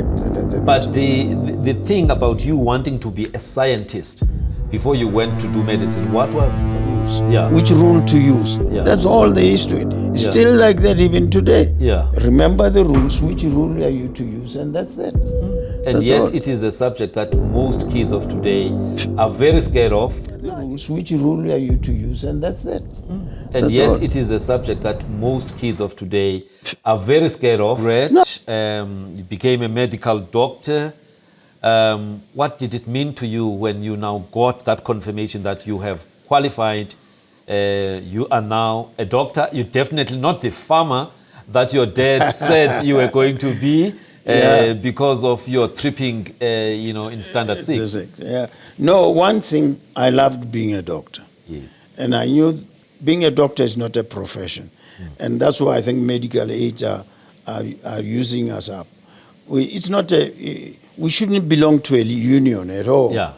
But the thing about you wanting to be a scientist before you went to do medicine, what was? Yeah. Which rule to use. Yeah. That's all there is to it. It's still like that even today. Yeah. Remember the rules, which rule are you to use, and that's that. And That's yet all. it is a subject that most kids of today are very scared of. The rules, which rule are you to use, and that's that. And That's yet all. it is a subject that most kids of today are very scared of. You became a medical doctor. What did it mean to you when you now got that confirmation that you have qualified? You are now a doctor. You're definitely not the farmer that your dad said you were going to be because of your tripping, in standard 6. Yeah. No, one thing, I loved being a doctor. Yes. And I knew being a doctor is not a profession. And that's why I think medical aids are using us up. We shouldn't belong to a union at all. Yeah.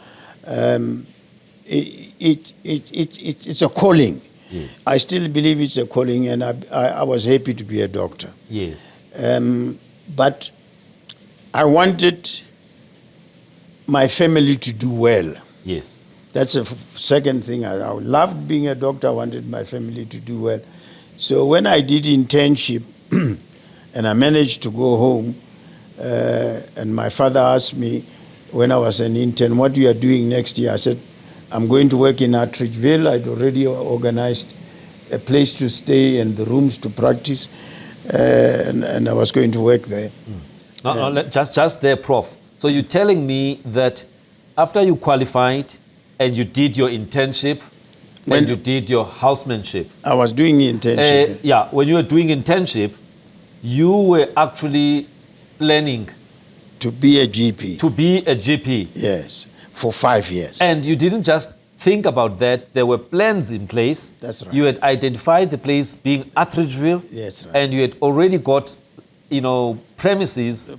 It's a calling. Yes. I still believe it's a calling, and I was happy to be a doctor. Yes. But I wanted my family to do well. Yes. That's the second thing. I loved being a doctor. I wanted my family to do well. So when I did internship and I managed to go home, and my father asked me when I was an intern, what you are doing next year? I said, I'm going to work in Attridgeville. I'd already organized a place to stay and the rooms to practice, and I was going to work there. Just there, Prof. So you're telling me that after you qualified and you did your internship and you did your housemanship. I was doing internship. When you were doing internship, you were actually planning to be a GP. To be a GP. Yes, for 5 years. And you didn't just think about that. There were plans in place. That's right. You had identified the place being Attridgeville. Yes, right. And you had already got, premises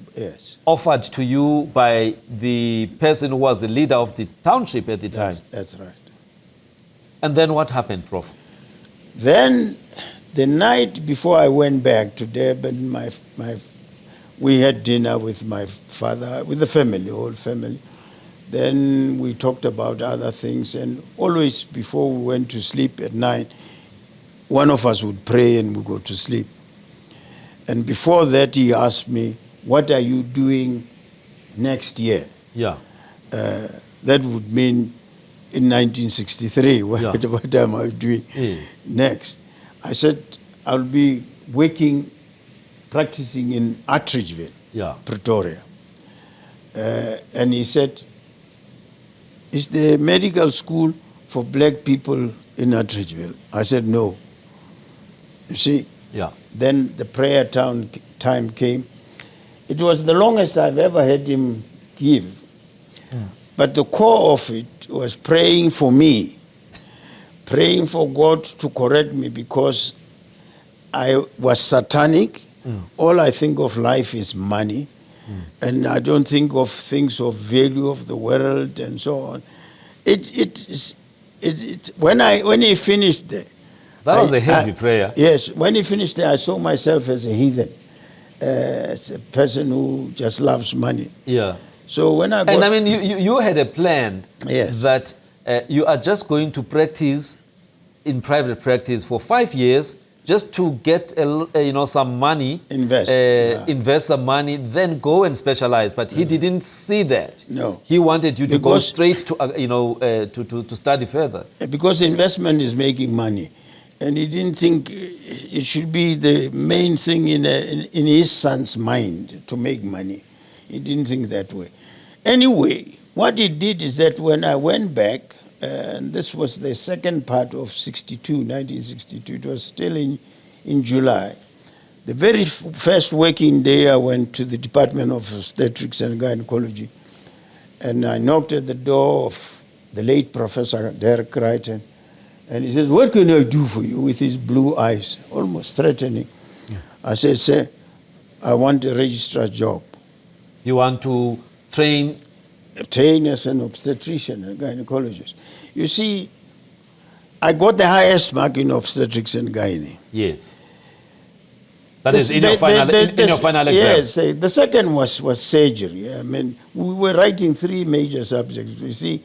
offered to you by the person who was the leader of the township at the time. That's right. And then what happened, Prof? Then the night before I went back to Durban, we had dinner with my father, with the family, whole family. Then we talked about other things, and always before we went to sleep at night, one of us would pray and we go to sleep. And before that, he asked me, what are you doing next year? Yeah. That would mean in 1963, what am I doing next? I said, I'll be practicing in Attridgeville, Pretoria. And he said, is there a medical school for black people in Attridgeville? I said, no. You see? Yeah. Then the prayer time came. It was the longest I've ever had him give. But the core of it was praying for me, praying for God to correct me because I was satanic. All I think of life is money. And I don't think of things of value of the world and so on. When he finished there, that was a heavy prayer. Yes, when he finished there, I saw myself as a heathen, as a person who just loves money. Yeah. So when I got... And I mean, you had a plan that you are just going to practice in private practice for 5 years just to get some money, invest some money, then go and specialize. But he didn't see that. No, he wanted you to go straight to to study further. Because investment is making money, and he didn't think it should be the main thing in his son's mind to make money. He didn't think that way. Anyway, what he did is that when I went back. And this was the second part of 1962. It was still in July. The very first working day, I went to the Department of Obstetrics and Gynaecology. And I knocked at the door of the late Professor Derek Crichton. And he says, what can I do for you, with his blue eyes, almost threatening. Yeah. I said, sir, I want a registrar's job. You want to train as an obstetrician and gynecologist. You see, I got the highest mark in obstetrics and gynae. Yes. That is in your final exam. Yes, the second was surgery. I mean, we were writing 3 major subjects. You see,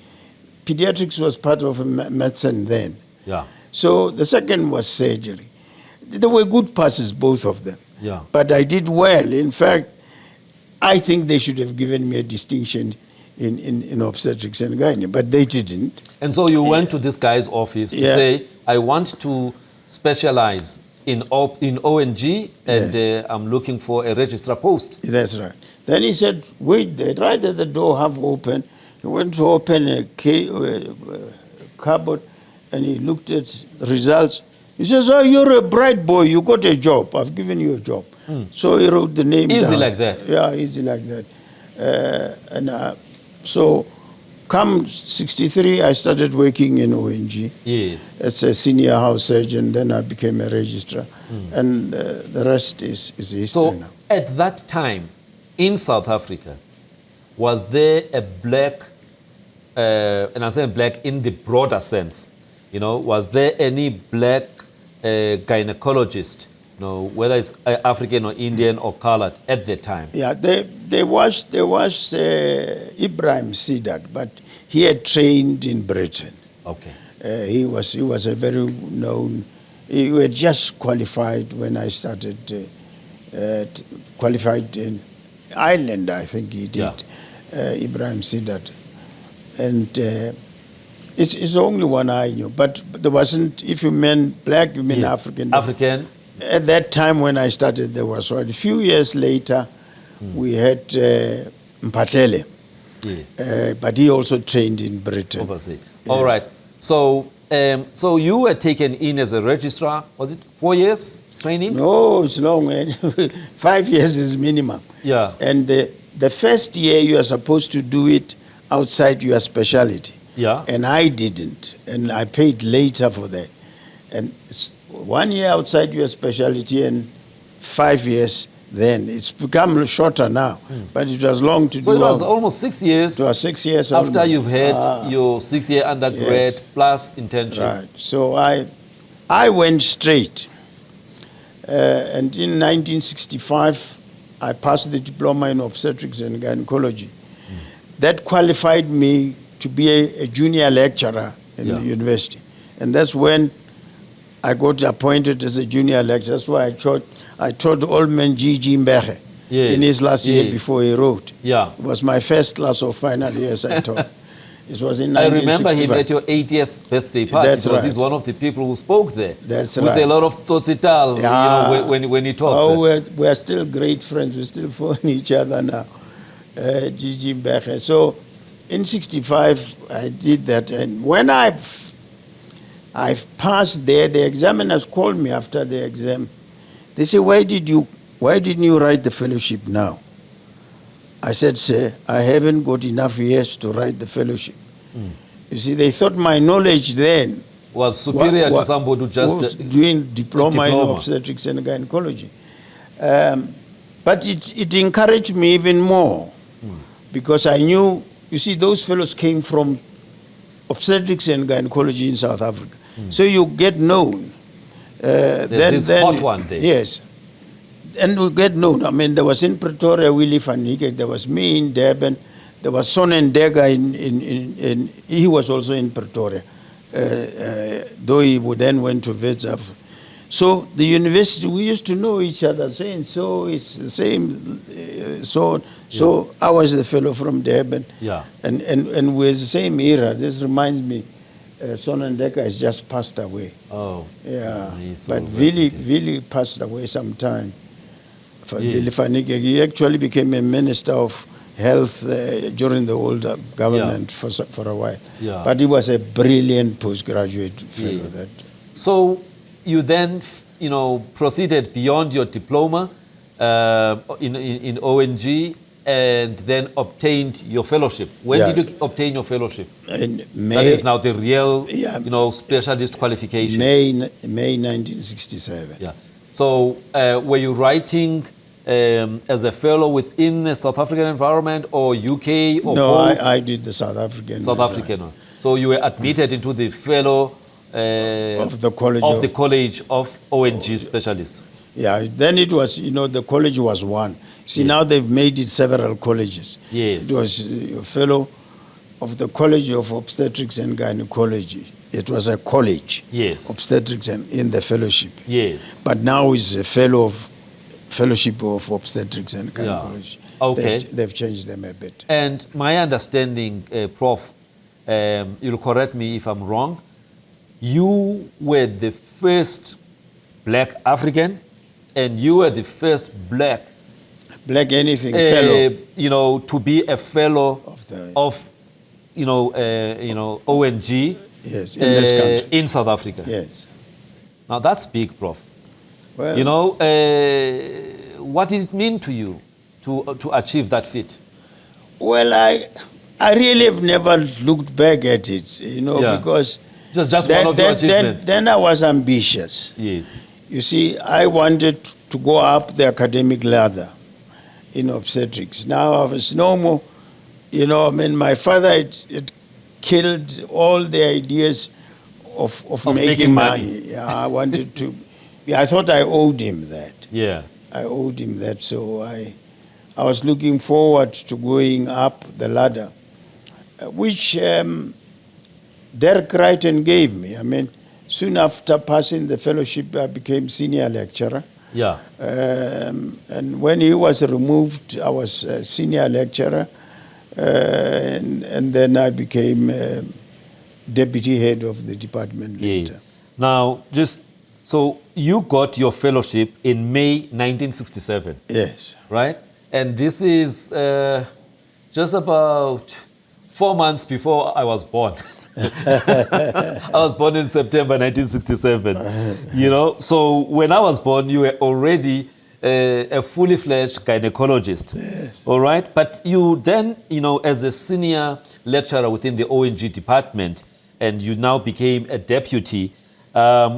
pediatrics was part of medicine then. Yeah. So the second was surgery. There were good passes, both of them. Yeah. But I did well. In fact, I think they should have given me a distinction in obstetrics and gynae, but they didn't. And so you went to this guy's office to say, I want to specialize in ONG, and I'm looking for a registrar post. That's right. Then he said, wait there, right at the door, half open. He went to open a cupboard, and he looked at the results. He says, oh, you're a bright boy, you got a job. I've given you a job. So he wrote the name Easy down. like that? Yeah, easy like that. So come 63, I started working in ONG. Yes. As a senior house surgeon, then I became a registrar. And the rest is history now. At that time, in South Africa, was there a black, and I'm saying black in the broader sense, was there any black gynecologist, whether it's African or Indian or colored at the time? Yeah, there was Ephraim Thibedi, but he had trained in Britain. Okay. He was a very known. He had just qualified when I started. Qualified in Ireland, I think he did. Ephraim Thibedi, and it's the only one I knew. But there wasn't. If you meant black, you mean African. African. At that time when I started, there was. So a few years later, we had Mpatele, but he also trained in Britain. Overseas. All right. So, so you were taken in as a registrar. Was it 4 years training? No, it's long. 5 years is minimum. Yeah. And the first year you are supposed to do it outside your specialty. Yeah. And I didn't, and I paid later for that. And 1 year outside your specialty and 5 years then. It's become shorter now, but it was long to do. So it was almost 6 years. It was 6 years after almost. You've had your 6-year undergrad plus internship. Right. So I went straight. And in 1965, I passed the diploma in obstetrics and gynecology. That qualified me to be a junior lecturer in the university. And that's when I got appointed as a junior lecturer. That's why I taught Oldman G.G. Mbege in his last year before he wrote. Yeah. It was my first class of final years I taught. It was in 1965. I remember him at your 80th birthday party. That's because right. he's one of the people who spoke there. That's with right. a lot of tzotsital, when he talks. Oh, we're still great friends. We still phone each other now. Gigi Mbege. So in 65, I did that. And when I passed there, the examiners called me after the exam. They said, why didn't you write the fellowship now? I said, sir, I haven't got enough years to write the fellowship. You see, they thought my knowledge then was superior to somebody who just doing diploma in obstetrics and gynecology. But it encouraged me even more because I knew, you see, those fellows came from obstetrics and gynecology in South Africa. So you get known. There's this hot one day. Yes. And we get known. I mean, there was in Pretoria, Willie van Niekerk, there was me in Durban, there was Sonnendegger in he was also in Pretoria, though he then went to Wits. So the university, we used to know each other, saying, so it's the same, so I was the fellow from Durban. Yeah. And we're the same era. This reminds me, Sonnendegger has just passed away. Oh. Yeah. So but Willie passed away sometime. Willie van Niekerk, he actually became a minister of health during the old government for a while. Yeah. But he was a brilliant postgraduate fellow. That. So you then, proceeded beyond your diploma in ONG and then obtained your fellowship. When did you obtain your fellowship? In May. That is now the real, specialist qualification. May 1967. Yeah. So were you writing as a fellow within the South African environment or UK or both? No, I did the South African. South African one. So you were admitted into the fellow of the College of ONG specialists. Yeah, then it was, the college was one. See, now they've made it several colleges. Yes. It was a fellow of the College of Obstetrics and Gynaecology. It was a college. Yes. Obstetrics and in the fellowship. Yes. But now is a fellow of Fellowship of Obstetrics and Gynaecology. Okay. They've changed them a bit. And my understanding, Prof, you'll correct me if I'm wrong, you were the first black African and you were the first black fellow. To be a fellow of ONG yes, in this country. in South Africa. Yes. Now that's big, Prof. Well, what did it mean to you to achieve that feat? Well, I really have never looked back at it, because just one of your achievements. Then I was ambitious. Yes. You see, I wanted to go up the academic ladder in obstetrics. Now I was no more, my father had killed all the ideas of making money. Yeah, I wanted to. Yeah, I thought I owed him that. Yeah. I owed him that, so I was looking forward to going up the ladder, which Derek Crichton gave me. I mean, soon after passing the fellowship, I became senior lecturer. Yeah. And when he was removed, I was a senior lecturer, and then I became deputy head of the department later. Now, so you got your fellowship in May 1967. Yes. Right? And this is just about 4 months before I was born. I was born in September 1967. So when I was born, you were already a fully fledged gynecologist. Yes. All right? But you then, as a senior lecturer within the ONG department, and you now became a deputy,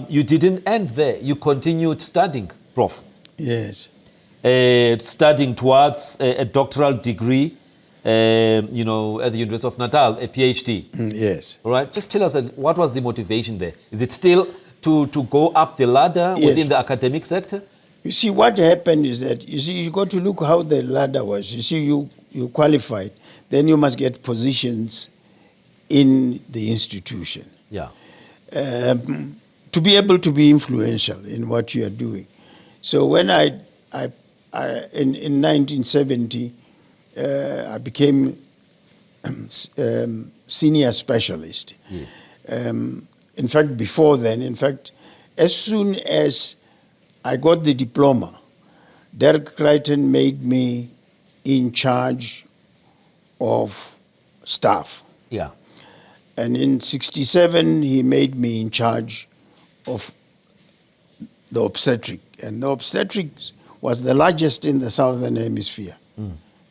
you didn't end there. You continued studying, Prof. Yes. Studying towards a doctoral degree, at the University of Natal, a PhD. Yes. All right. Just tell us, what was the motivation there? Is it still to go up the ladder within the academic sector? You see, what happened is that, you got to look how the ladder was. You see, you qualified, then you must get positions in the institution. Yeah. To be able to be influential in what you are doing. So when in 1970, I became senior specialist. Yes. In fact, before then, as soon as I got the diploma, Derek Crichton made me in charge of staff. Yeah. And in 1967, he made me in charge of the obstetric. And the obstetrics was the largest in the Southern Hemisphere,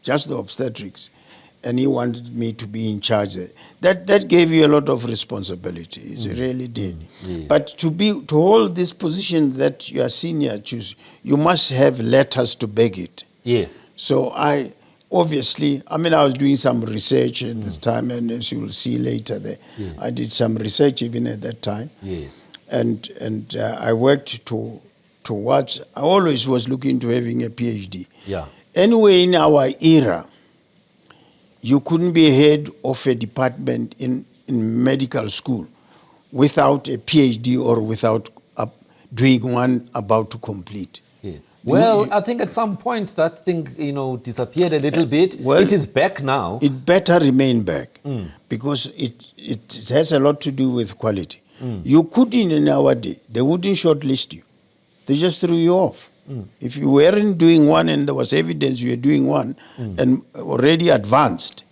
just the obstetrics. And he wanted me to be in charge there. That gave you a lot of responsibility. It really did. Yeah. But to hold this position that you are senior choose, you must have letters to beg it. Yes. So I was doing some research at the time, and as you will see later there, I did some research even at that time. Yes. And I worked towards, I always was looking to having a PhD. Yeah. Anyway, in our era, you couldn't be head of a department in medical school without a PhD or without doing one about to complete. Yeah. Well, I think at some point that thing, disappeared a little bit. Well, it is back now. It better remain back because it has a lot to do with quality. You couldn't in our day. They wouldn't shortlist you. They just threw you off. If you weren't doing one and there was evidence you were doing one and already advanced,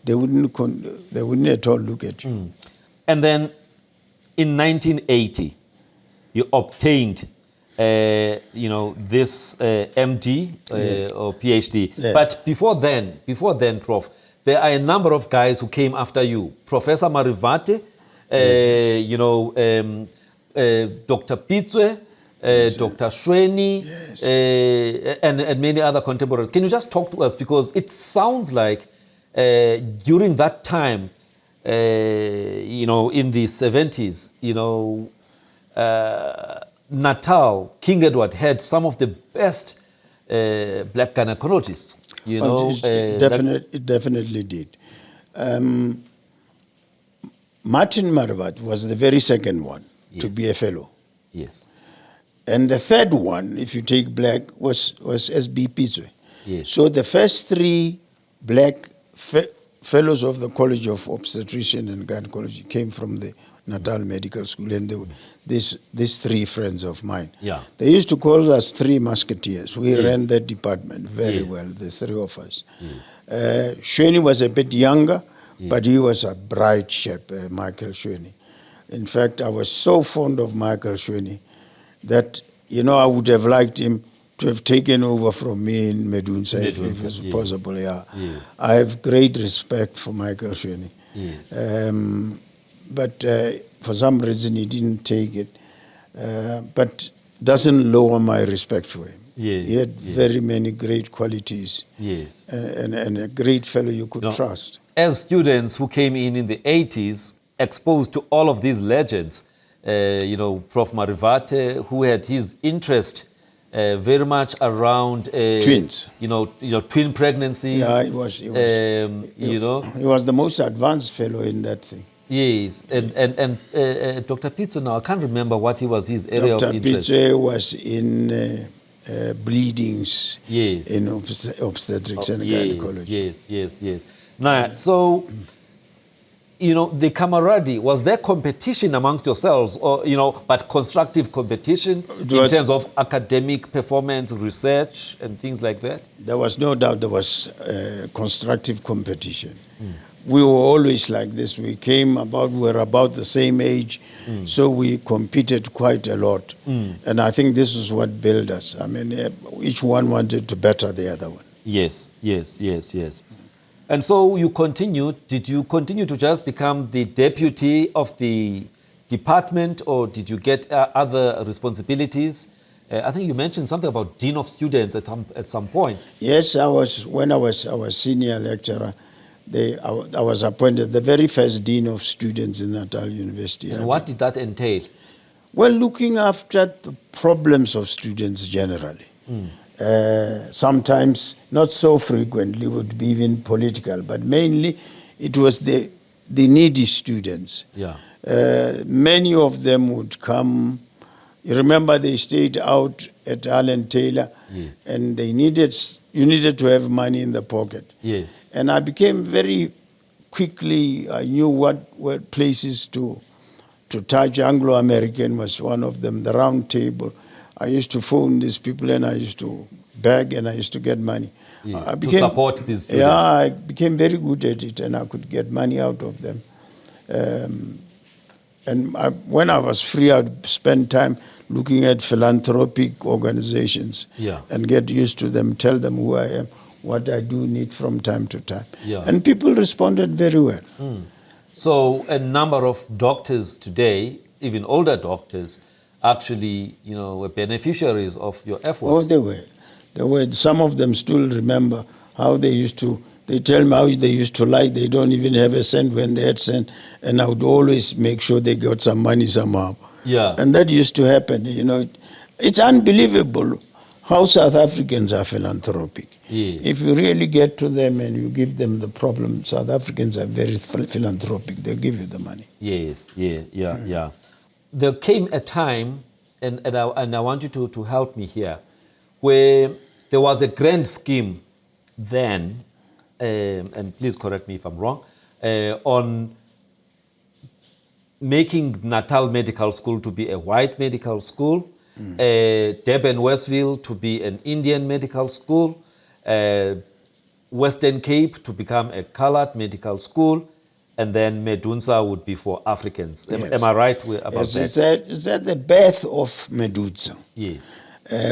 they wouldn't at all look at you. And then in 1980, you obtained this MD or PhD. Yes. But before then, Prof, there are a number of guys who came after you. Professor Marivate, Dr. Pitswe, Dr. Shweni, and many other contemporaries. Can you just talk to us? Because it sounds like during that time, in the 70s, Natal, King Edward had some of the best black gynecologists. You know, it definitely did. Martin Marvat was the very second one to be a fellow. Yes. And the third one, if you take black, was S.B. Pizwe. Yes. So the first three black fellows of the College of Obstetrician and Gynecology came from the Natal Medical School, and they were these three friends of mine. Yeah. They used to call us three musketeers. We ran that department very well, the three of us. Shweni was a bit younger, but he was a bright chap, Michael Shweni. In fact, I was so fond of Michael Shweni that, you know, I would have liked him to have taken over from me in Medunsa if it was possible. I have great respect for Michael Shweni. But for some reason he didn't take it. But doesn't lower my respect for him. He had very many great qualities. And a great fellow you could trust. As students who came in the 80s, exposed to all of these legends, you know, Prof Marivate, who had his interest very much around twins. You know, twin pregnancies. Yeah, he was. You know, he was the most advanced fellow in that thing. Yes, and Dr. Pitso, now I can't remember what his area of interest. Dr. Pitso was in bleedings. Yes. In obstetrics and gynecology. Yes. Now, so, you know, the camaraderie, was there competition amongst yourselves, or, you know, but constructive competition in terms of academic performance, research, and things like that? There was no doubt there was constructive competition. We were always like this. We were about the same age, so we competed quite a lot. And I think this is what built us. I mean, each one wanted to better the other one. Yes. And so you continued. Did you continue to just become the deputy of the department, or did you get other responsibilities? I think you mentioned something about dean of students at some point. Yes, when I was senior lecturer, I was appointed the very first dean of students in Natal University. And what did that entail? Well, looking after the problems of students generally. Sometimes, not so frequently, would be even political, but mainly it was the needy students. Many of them would come. You remember they stayed out at Allen Taylor, and you needed to have money in the pocket. And I became very quickly, I knew what places to touch. Anglo-American was one of them, the Round Table. I used to phone these people and I used to beg and I used to get money. To support these students. Yeah, I became very good at it and I could get money out of them. When I was free, I'd spend time looking at philanthropic organizations and get used to them, tell them who I am, what I do need from time to time. And people responded very well. So a number of doctors today, even older doctors, actually, you know, were beneficiaries of your efforts. Oh, they were. Some of them still remember how they tell me how they used to lie. They don't even have a cent when they had cent, and I would always make sure they got some money somehow. And that used to happen, you know. It's unbelievable how South Africans are philanthropic. If you really get to them and you give them the problem, South Africans are very philanthropic. They'll give you the money. There came a time, and I want you to help me here, where there was a grand scheme then, and please correct me if I'm wrong, on making Natal Medical School to be a white medical school, Durban Westville to be an Indian medical school, Western Cape to become a colored medical school, and then Medunsa would be for Africans. Am I right about that? It's at the birth of Medunsa.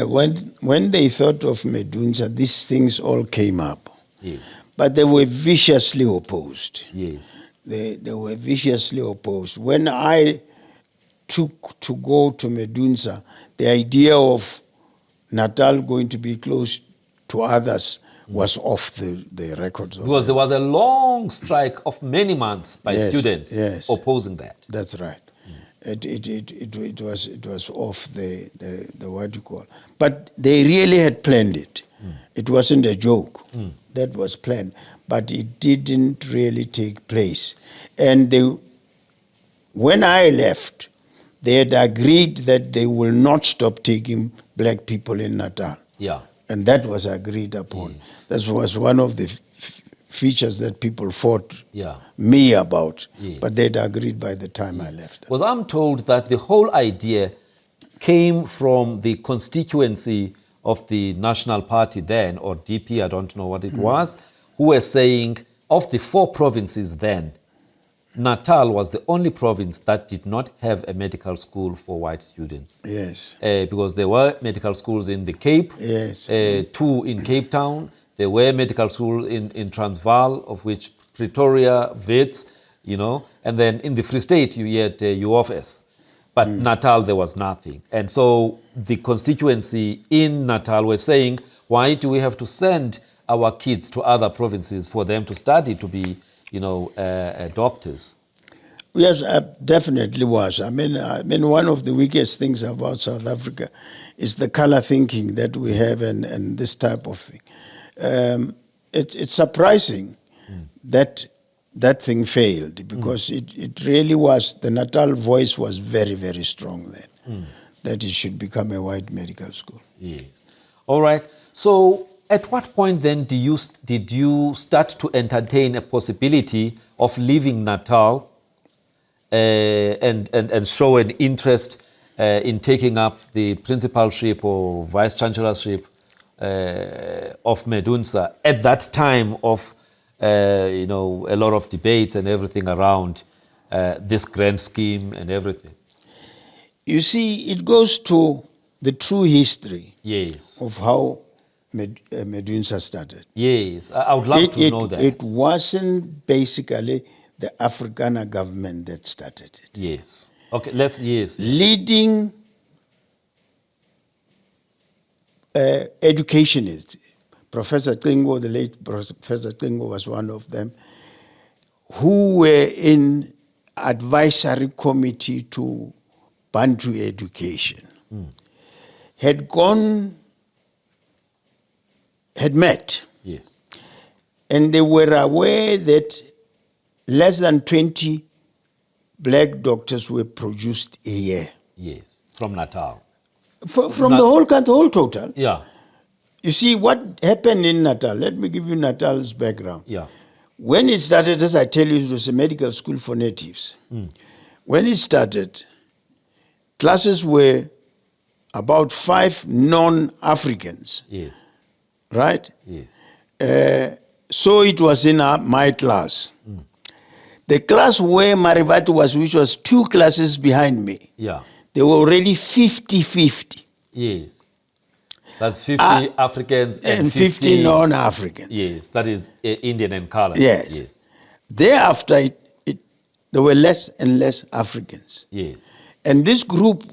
When they thought of Medunsa, these things all came up. But they were viciously opposed. They were viciously opposed. When I took to go to Medunsa, the idea of Natal going to be close to others was off the records. Because there was a long strike of many months by students opposing that. That's right. It was off the what you call. But they really had planned it. It wasn't a joke. That was planned, but it didn't really take place. And when I left, they had agreed that they will not stop taking black people in Natal. Yeah. And that was agreed upon. That was one of the features that people fought me about. But they'd agreed by the time I left. Well, I'm told that the whole idea came from the constituency of the National Party then, or DP, I don't know what it was, who were saying of the 4 provinces then, Natal was the only province that did not have a medical school for white students. Yes. Because there were medical schools in the Cape, Yes. 2 in Cape Town. There were medical schools in Transvaal, of which Pretoria, Wits, and then in the Free State you had UOFS. But Natal, there was nothing. And so the constituency in Natal were saying, why do we have to send our kids to other provinces for them to study to be doctors? Yes, definitely was. I mean, one of the weakest things about South Africa is the color thinking that we have and this type of thing. It's surprising that thing failed, because it really was, the Natal voice was very, very strong then, that it should become a white medical school. Yes. All right. So at what point then did you start to entertain a possibility of leaving Natal and show an interest in taking up the principalship or vice chancellorship of Medunsa at that time of a lot of debates and everything around this grand scheme and everything? You see, it goes to the true history of how Medunsa started. Yes, I would love to know that. It wasn't basically the Afrikaner government that started it. Yes. Okay, Leading educationists, Professor Klingo, the late Professor Klingo was one of them, who were in advisory committee to Bantu education, had met. Yes. And they were aware that less than 20 black doctors were produced a year. Yes, from Natal. From the whole country, the whole total. Yeah. You see, what happened in Natal, let me give you Natal's background. Yeah. When it started, as I tell you, it was a medical school for natives. When it started, classes were about 5 non-Africans. Yes. Right? Yes. So it was in my class. The class where Marivati was, which was 2 classes behind me, they were already 50-50. Yes. That's 50 Africans and 50 non-Africans. Yes, that is Indian and colored. Yes. Thereafter, there were less and less Africans. Yes. And this group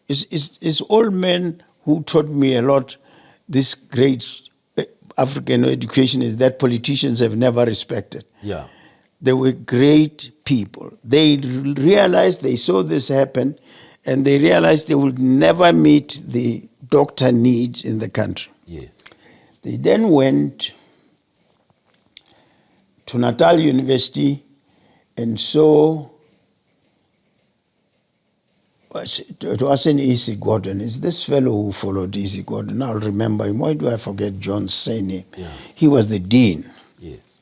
is all men who taught me a lot. This great African education is that politicians have never respected. Yeah. They were great people. They realized, they saw this happen, and they realized they would never meet the doctor needs in the country. Yes. They then went to Natal University and saw, it wasn't E.C. Gordon, it's this fellow who followed E.C. Gordon. I'll remember him. Why do I forget John's surname? Yeah. He was the dean. Yes.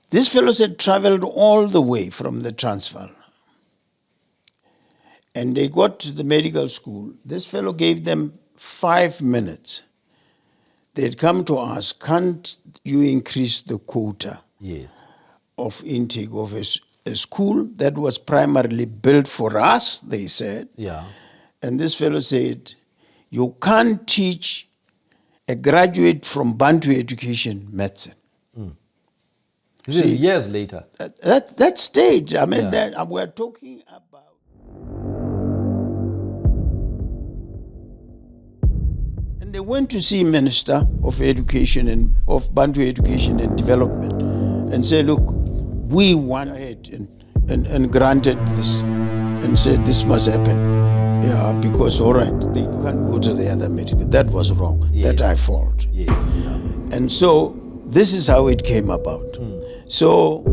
These fellows had traveled all the way from the Transvaal. And they got to the medical school. This fellow gave them 5 minutes. They had come to us, can't you increase the quota of intake of a school that was primarily built for us, they said. Yeah. And this fellow said, you can't teach a graduate from Bantu education medicine. This is years later. That stage, I mean, we're talking about. And they went to see Minister of Education and of Bantu Education and Development and said, look, we went ahead and granted this. and said this must happen. Yeah, because all right, they can't go to the other medical. That was wrong. Yes. That I fault. Yes. And so this is how it came about. So